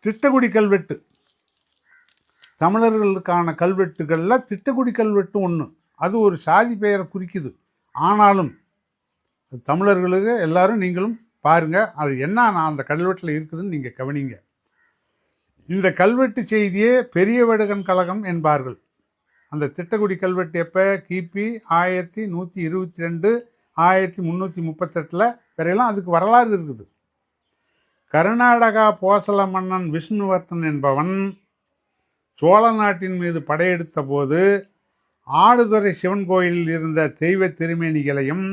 திட்டக்குடி கல்வெட்டு, தமிழர்களுக்கான கல்வெட்டுகளில் திட்டக்குடி கல்வெட்டு ஒன்று. அது ஒரு சாதி பெயரை குறிக்குது. ஆனாலும் தமிழர்களுக்கு எல்லாரும் நீங்களும் பாருங்கள், அது என்ன அந்த கல்வெட்டில் இருக்குதுன்னு நீங்கள் கவனிங்க. இந்த கல்வெட்டு செய்தியே பெரிய வடுகன் கழகம் என்பார்கள். அந்த திட்டக்குடி கல்வெட்டு எப்போ? கிபி 1122 1338 வரையெல்லாம் அதுக்கு வரலாறு இருக்குது. கர்நாடகா போசல மன்னன் விஷ்ணுவர்த்தன் என்பவன் சோழ நாட்டின் மீது படையெடுத்த போது ஆடுதுறை சிவன் கோயிலில் இருந்த தெய்வ திருமேனிகளையும்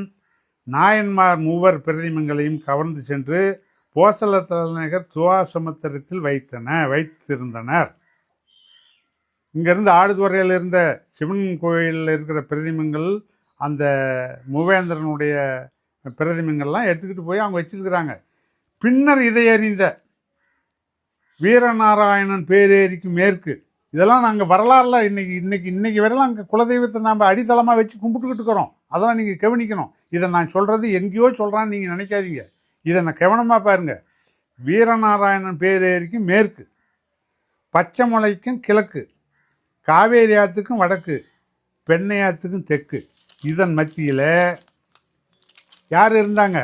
நாயன்மார் மூவர் பிரதிமங்களையும் கவர்ந்து சென்று போசல தலைநகர் துவாசமுத்திரத்தில் வைத்திருந்தனர். இங்கேருந்து ஆடுதுறையில் இருந்த சிவன் கோயிலில் இருக்கிற பிரதிமங்கள், அந்த மூவேந்திரனுடைய பிரதிமங்கள்லாம் எடுத்துக்கிட்டு போய் அவங்க வச்சிருக்கிறாங்க. பின்னர் இதை அறிந்த வீரநாராயணன் பேரேரிக்கு மேற்கு, இதெல்லாம் நாங்கள் வரலாறுல இன்னைக்கு வரையலாம் அங்கே குலதெய்வத்தை நாம் அடித்தளமாக வச்சு கும்பிட்டுக்கிட்டு இருக்கிறோம். அதெல்லாம் நீங்கள் கவனிக்கணும். இதை நான் சொல்கிறது எங்கேயோ சொல்கிறான்னு நீங்கள் நினைக்காதீங்க. இதை நான் கவனமாக பாருங்கள். வீரநாராயணன் பேரேரிக்கு மேற்கு, பச்சைமலைக்கும் கிழக்கு, காவேரி ஆற்றுக்கும் வடக்கு, பெண்ணை ஆற்றுக்கும் தெற்கு, இதன் மத்தியில் யார் இருந்தாங்க?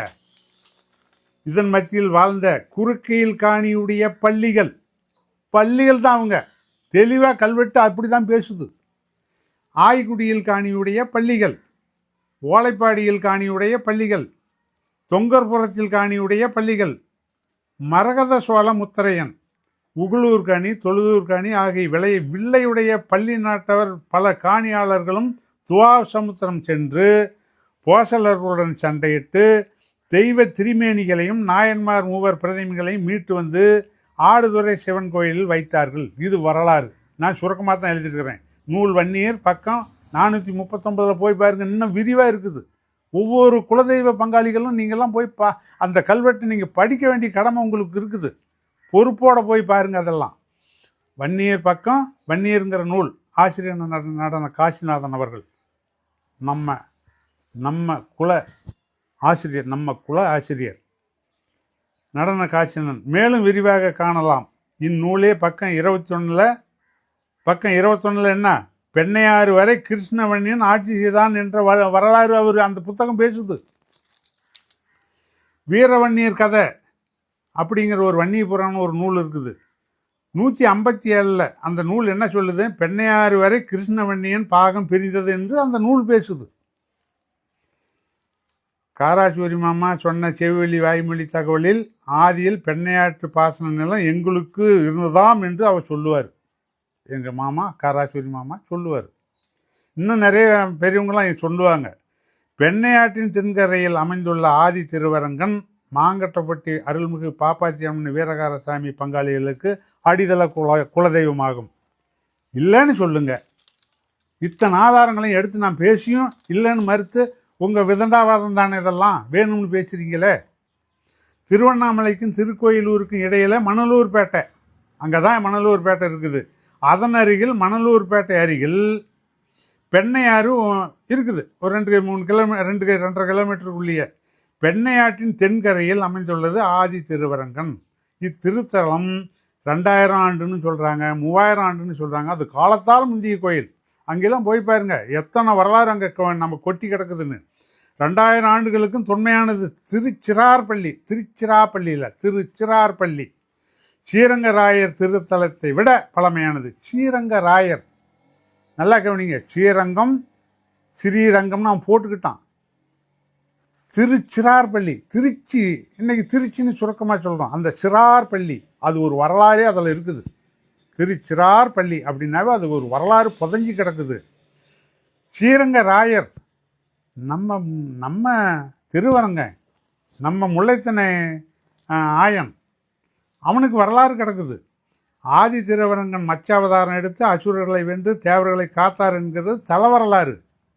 இதன் மத்தியில் வாழ்ந்த குறுக்கையில் காணியுடைய பள்ளிகள் தான் அவங்க. தெளிவாக கல்வெட்டு அப்படி தான் பேசுது. ஆய்குடியில் காணியுடைய பள்ளிகள், ஓலைப்பாடியில் காணியுடைய பள்ளிகள், தொங்கர்புரத்தில் காணியுடைய பள்ளிகள், மரகத சோழ முத்திரையன், உகுளூர் காணி, தொழுதூர் காணி ஆகிய வில்லையுடைய பள்ளி நாட்டவர் பல காணியாளர்களும் துவாசமுத்திரம் சென்று போசலர்களுடன் சண்டையிட்டு தெய்வ திருமேனிகளையும் நாயன்மார் மூவர் பிரதிமைகளையும் மீட்டு வந்து ஆடுதுறை சிவன் கோயிலில் வைத்தார்கள். இது வரலாறு. நான் சுருக்கமாக தான் எழுதியிருக்கிறேன். நூல் வன்னியர் பக்கம் 439 போய் பாருங்க, இன்னும் விரிவாக இருக்குது. ஒவ்வொரு குலதெய்வ பங்காளிகளும் நீங்கள்லாம் போய் அந்த கல்வெட்டு நீங்கள் படிக்க வேண்டிய கடமை உங்களுக்கு இருக்குது. பொறுப்போடு போய் பாருங்க. அதெல்லாம் வன்னியர் பக்கம், வன்னியருங்கிற நூல் ஆசிரியர் நடன காசிநாதன் அவர்கள் நம்ம குல ஆசிரியர், நம்ம குல ஆசிரியர் நடன காட்சினன். மேலும் விரிவாக காணலாம். இந்நூலே பக்கம் 21 என்ன, பெண்ணையாறு வரை கிருஷ்ணவன்னியன் ஆட்சி செய்தான் என்ற வரலாறு அவர் அந்த புத்தகம் பேசுது. வீரவன்னியர் கதை அப்படிங்கிற ஒரு வன்னிய புராணம் ஒரு நூல் இருக்குது. 157 அந்த நூல் என்ன சொல்லுது? பெண்ணையாறு வரை கிருஷ்ணவன்னியன் பாகம் பிரிந்தது என்று அந்த நூல் பேசுது. காராச்சூரி மாமா சொன்ன செவிவெளி வாய்மொழி தகவலில் ஆதியில் பெண்ணையாற்று பாசன நிலம் எங்களுக்கு இருந்ததாம் என்று அவர் சொல்லுவார். எங்கள் மாமா காராச்சூரி மாமா சொல்லுவார். இன்னும் நிறைய பெரியவங்களாம் சொல்லுவாங்க. பெண்ணையாற்றின் தென்கரையில் அமைந்துள்ள ஆதி திருவரங்கன் மாங்கட்டப்பட்டி அருள்மிகு பாப்பாத்தி அம்மன் வீரகாரசாமி பங்காளிகளுக்கு அடித்தள குலதெய்வமாகும். இல்லைன்னு சொல்லுங்க. இத்தனை ஆதாரங்களையும் எடுத்து நான் பேசியும் இல்லைன்னு மறுத்து உங்கள் விதண்டாவாதம் தானே இதெல்லாம் வேணும்னு பேசுகிறீங்களே. திருவண்ணாமலைக்கும் திருக்கோயிலூருக்கும் இடையில் மணலூர்பேட்டை, அங்கே தான் மணலூர்பேட்டை இருக்குது. அதன் அருகில் மணலூர்பேட்டை அருகில் பெண்ணையாறு இருக்குது. ஒரு 2-2.5 கிலோமீட்டருக்குள்ளேயே பெண்ணையாற்றின் தென்கரையில் அமைந்துள்ளது ஆதி திருவரங்கன். இத்திருத்தலம் 2000 ஆண்டுன்னு சொல்கிறாங்க, 3000 ஆண்டுன்னு சொல்கிறாங்க. அது காலத்தால் முந்திய கோயில். அங்கெல்லாம் போய் பாருங்க எத்தனை வரலாறு அங்கே நம்ம கொட்டி கிடக்குதுன்னு. 2000 ஆண்டுகளுக்கும் தொன்மையானது திருச்சிராப்பள்ளி ஸ்ரீரங்கராயர் திருத்தலத்தை விட பழமையானது. ஸ்ரீரங்கராயர், நல்லா கவனிங்க. ஸ்ரீரங்கம் நாம் போட்டுக்கிட்டான். திருச்சிராப்பள்ளி, திருச்சி, இன்னைக்கு திருச்சின்னு சுருக்கமாக சொல்கிறோம். அந்த சிறார்பள்ளி அது ஒரு வரலாறே அதில் இருக்குது. திருச்சிராப்பள்ளி அப்படின்னாவே அது ஒரு வரலாறு புதஞ்சி கிடக்குது. ஸ்ரீரங்கராயர் நம்ம திருவரங்க, நம்ம முல்லைத்தனை ஆயன், அவனுக்கு வரலாறு கிடக்குது. ஆதி திருவரங்கன் மச்சாவதாரம் எடுத்து அசுரர்களை வென்று தேவர்களை காத்தார் என்கிறது தல வரலாறு.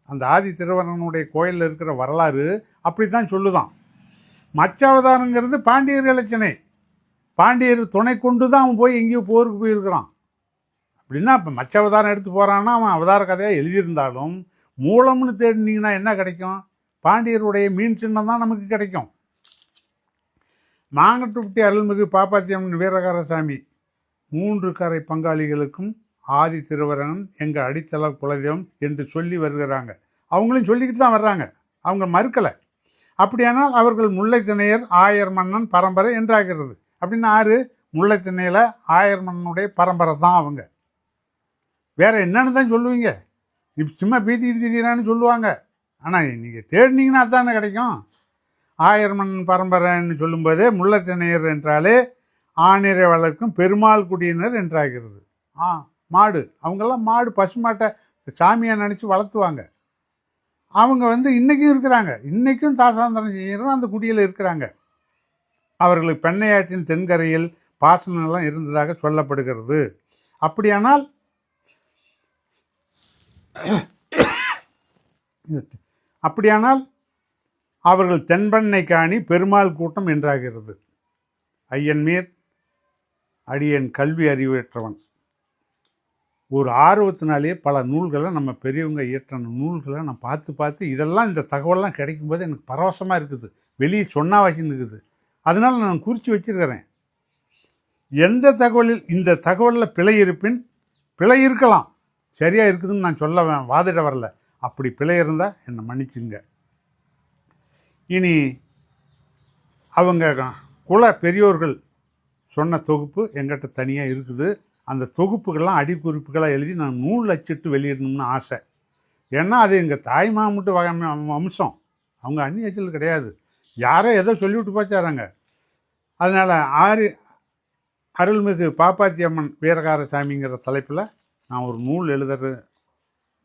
அந்த ஆதி திருவரங்கனுடைய கோயிலில் இருக்கிற வரலாறு அப்படி தான் சொல்லுதான். மச்சாவதாரங்கிறது பாண்டியர் இலச்சனை, பாண்டியர் துணை கொண்டு தான் அவன் போய் எங்கேயோ போருக்கு போயிருக்கிறான். அப்படின்னா இப்போ மச்சாவதாரம் எடுத்து போகிறான்னா அவன் அவதார கதையாக எழுதியிருந்தாலும் மூலம்னு தேடினீங்கன்னா என்ன கிடைக்கும்? பாண்டியருடைய மீன் சின்னம் தான் நமக்கு கிடைக்கும். மாங்கட்டுப்பட்டி அருள்மிகு பாப்பாத்தி அம்மன் வீரகாரசாமி 3 கரை பங்காளிகளுக்கும் ஆதி திருவரங்கன் எங்கள் அடித்தள குலதெய்வம் என்று சொல்லி வருகிறாங்க. அவங்களும் சொல்லிக்கிட்டு தான் வர்றாங்க, அவங்க மறுக்கலை. அப்படியானால் அவர்கள் முல்லைத்திணையர் ஆயர் மன்னன் பரம்பரை என்றாகிறது. அப்படின்னு ஆறு முல்லைத்திணையில் ஆயர் மன்னனுடைய பரம்பரை தான் அவங்க. வேற என்னன்னு தான் சொல்லுவீங்க, இப்போ சும்மா பீத்திக்கிட்டு திடீரான்னு சொல்லுவாங்க. ஆனால் நீங்கள் தேடினீங்கன்னா தானே கிடைக்கும். ஆயர் மன்னன் பரம்பரைன்னு சொல்லும்போதே முல்லைத்திணையர் என்றாலே ஆணிரை வளர்க்கும் பெருமாள் குடியினர் என்றாகிறது. மாடு, அவங்கெல்லாம் மாடு பசுமாட்டை சாமியாக நினச்சி வளர்த்துவாங்க. அவங்க இன்றைக்கும் இருக்கிறாங்க, இன்றைக்கும் தாசாந்தரம் செய்யறோம் அந்த குடியில் இருக்கிறாங்க. அவர்களுக்கு பெண்ணையாற்றின் தென்கரையில் பாசனம்லாம் இருந்ததாக சொல்லப்படுகிறது. அப்படியானால் அவர்கள் தென்பெண்ணை காணி பெருமாள் கூட்டம் என்றாகிறது. ஐயன்மீர் அடியன் கல்வி அறிவற்றவன். ஒரு ஆர்வத்தினாலேயே பல நூல்களை நம்ம பெரியவங்க இயற்றின நூல்களை நான் பார்த்து இதெல்லாம் இந்த தகவலாம் கிடைக்கும்போது எனக்கு பரவசமாக இருக்குது, வெளியே சொன்னாவாச்சின்னு இருக்குது. அதனால் நான் குறித்து வச்சிருக்கிறேன். எந்த தகவலில் இந்த தகவலில் பிழை இருப்பின், பிழை இருக்கலாம், சரியாக இருக்குதுன்னு நான் சொல்ல வாதிட வரல. அப்படி பிழை இருந்தால் என்னை மன்னிச்சுங்க. இனி அவங்க குல பெரியோர்கள் சொன்ன தொகுப்பு எங்கிட்ட தனியாக இருக்குது. அந்த தொகுப்புகள்லாம் அடிக்குறிப்புகளாக எழுதி நான் நூல் அச்சிட்டு வெளியிடணும்னு ஆசை. ஏன்னா அது எங்கள் தாய் மாமட்டு வம்சம், அவங்க அந்நியச்சல் கிடையாது, யாரோ ஏதோ சொல்லிவிட்டு போச்சாராங்க. அதனால் அருள்மிகு பாப்பாத்தி அம்மன் வீரகாரசாமிங்கிற தலைப்பில் நான் ஒரு நூல் எழுதுற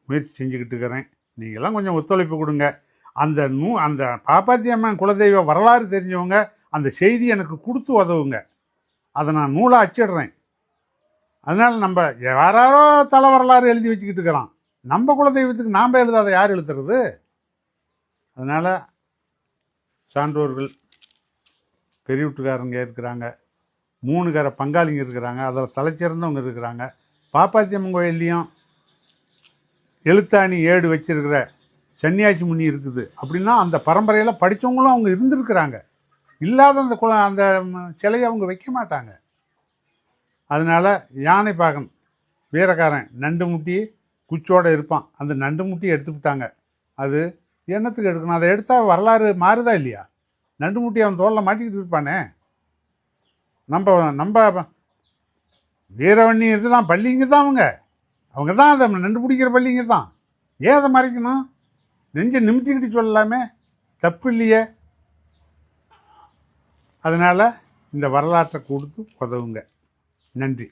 முயற்சி செஞ்சுக்கிட்டு இருக்கிறேன். நீங்கள்லாம் கொஞ்சம் ஒத்துழைப்பு கொடுங்க. அந்த பாப்பாத்தி அம்மன் குலதெய்வ வரலாறு தெரிஞ்சவங்க அந்த செய்தி எனக்கு கொடுத்து உதவுங்க. அதை நான் நூலாக அச்சிடுறேன். அதனால் நம்ம யாரோ தலை வரலாறு எழுதி வச்சுக்கிட்டு இருக்கிறான், நம்ம குலதெய்வத்துக்கு நாம் எழுதாத யார் எழுதுறது? அதனால் சான்றோர்கள் பெரிய வீட்டுக்காரங்க இருக்கிறாங்க, 3 கரை பங்காளிங்க இருக்கிறாங்க, அதில் தலைச்சிறந்தவங்க இருக்கிறாங்க. பாப்பாத்தி அம்மன் கோயில்லையும் எழுத்தாணி ஏடு வச்சிருக்கிற சன்னியாசி முனி இருக்குது. அப்படின்னா அந்த பரம்பரையில் படித்தவங்களும் அவங்க இருந்திருக்கிறாங்க. இல்லாத அந்த சிலையை அவங்க வைக்க மாட்டாங்க. அதனால் யானைப்பாகன் வீரக்காரன் நண்டு முட்டி குச்சோடு இருப்பான், அந்த நண்டு முட்டி எடுத்துக்கிட்டாங்க. அது என்னத்துக்கு எடுக்கணும்? அதை எடுத்தால் வரலாறு மாறுதா இல்லையா? நண்டு முட்டி அவன் தோளில் மாட்டிக்கிட்டு இருப்பானே. நம்ம வீரவண்ணி இருக்குதான், பள்ளிங்க தான் அவங்க தான் அதை நண்டு பிடிக்கிற பள்ளிங்க தான். ஏன் அதை மறைக்கணும்? நெஞ்சை நிமித்திக்கிட்டு சொல்லலாமே, தப்பு இல்லையே. அதனால் இந்த வரலாற்றை கொடுத்து உதவுங்க. நன்றி.